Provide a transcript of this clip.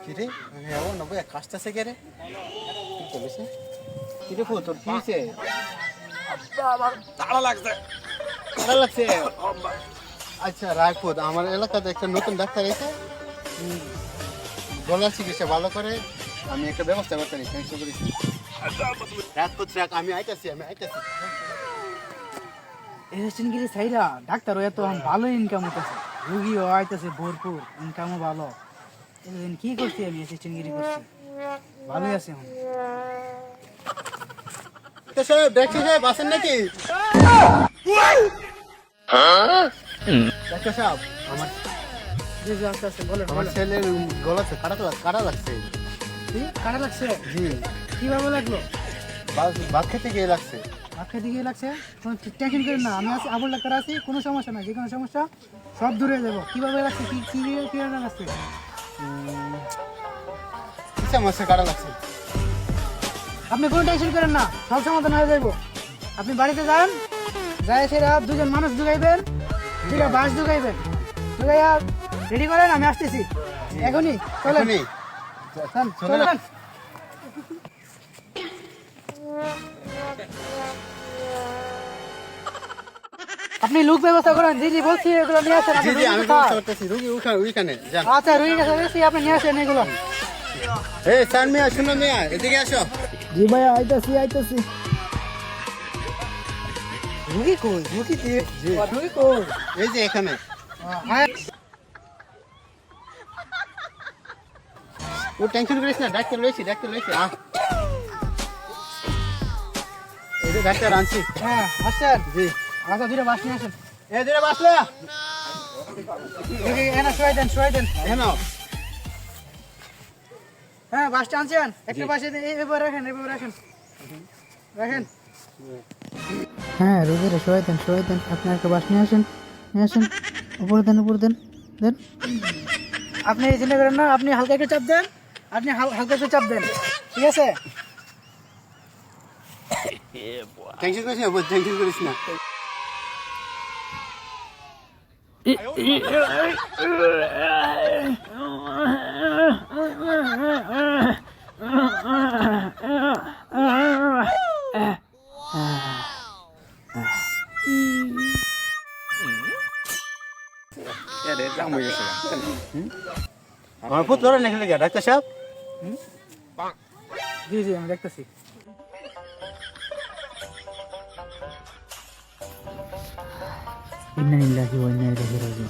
কিরে ও নবে কাজটাছে কে রে কি চলেছে কিরে ফো তোর কি হইছে আমার তাড়া লাগছে। ভালো লাগছে আচ্ছা রায়পুর আমার এলাকাতে একটা নতুন ডাক্তার এসে গলার চিকিৎসা ভালো করে আমি একটা ব্যবস্থা করতে নিই টেনশন করিস রাজপুত রাখ আমি আইতাছি এই চিনগিরি সাইরা ডাক্তার হয়ে তো ভালো ইনকাম হইতেছে, রুগীও আইতেছে ভরপুর, ইনকামও ভালো। এতদিন কি করছি আমি অ্যাসিস্ট্যান্টগিরি করছি, ভালোই আছে এখন। সাহেব ডাক্তার সাহেব আছেন নাকি ডাক্তার সাহেব আমার জি জি আস্তে আস্তে বলেন। আমার ছেলের গলাতে কাটা লাগছে কি কাটা লাগছে? জি কিভাবে লাগলো? ভাত খেতে গিয়ে লাগছে ভাত খেতে গিয়ে লাগছে? কোনো টেনশন করেন না, আমি আছি, আবুল ডাক্তার আছি, কোনো সমস্যা নাই, যে কোনো সমস্যা সব দূরে যাবো। কিভাবে লাগছে, কি কি কি লাগছে? কিসা মাসে কাটা লাগছে আপনি কোনো টেনশন করেন না, সব সমাধান হয়ে যাইব। আপনি বাড়িতে যান, যাই সেরা দুজন মানুষ ঢুকাইবেন, দুটা বাস ঢুকাইবেন, ঢুকাইয়া রেডি করেন, আমি আসতেছি এখনই। চলেন এখনই? চলেন। আপনি লোক ব্যবস্থা করেন, জি জি বলছি, এগুলো নিয়ে আসেন। জি জি আমি ব্যবস্থা করতেছি রুগী ওইখানে যান আচ্ছা রুই গেছে বেশি, আপনি নিয়ে আসেন এগুলো। এই সান মিয়া শুনো মিয়া এদিকে আসো জি ভাইয়া আইতাছি। রুগী কই? রুগী কি? রুগী কই? এই যে এখানে হ্যাঁ ও টেনশন করিস না ডাক্তার লইছি আহ এই যে ডাক্তার আনছি হ্যাঁ আসেন। জি আচ্ছা দুটো বাস নিয়ে আসেন। এই দিকে বাসলে রুগী এনে শোয়াই দেন। কেন হ্যাঁ বাসটা আনছেন, একটা বাসে এবার রাখেন। হ্যাঁ রুগীরা শোয়াই দেন। আপনি একটা বাস নিয়ে আসেন। উপরে দেন। আপনি এই চিন্তা করেন না, আপনি হালকা একটু চাপ দেন, ঠিক আছে? টেনশন করিস না আমার পুত্র নাকি লেগে ডাক্তার সাহেব জি আমি দেখতেছি। ইন্না লিল্লাহি ওয়া ইন্না ইলাইহি রাজিউন।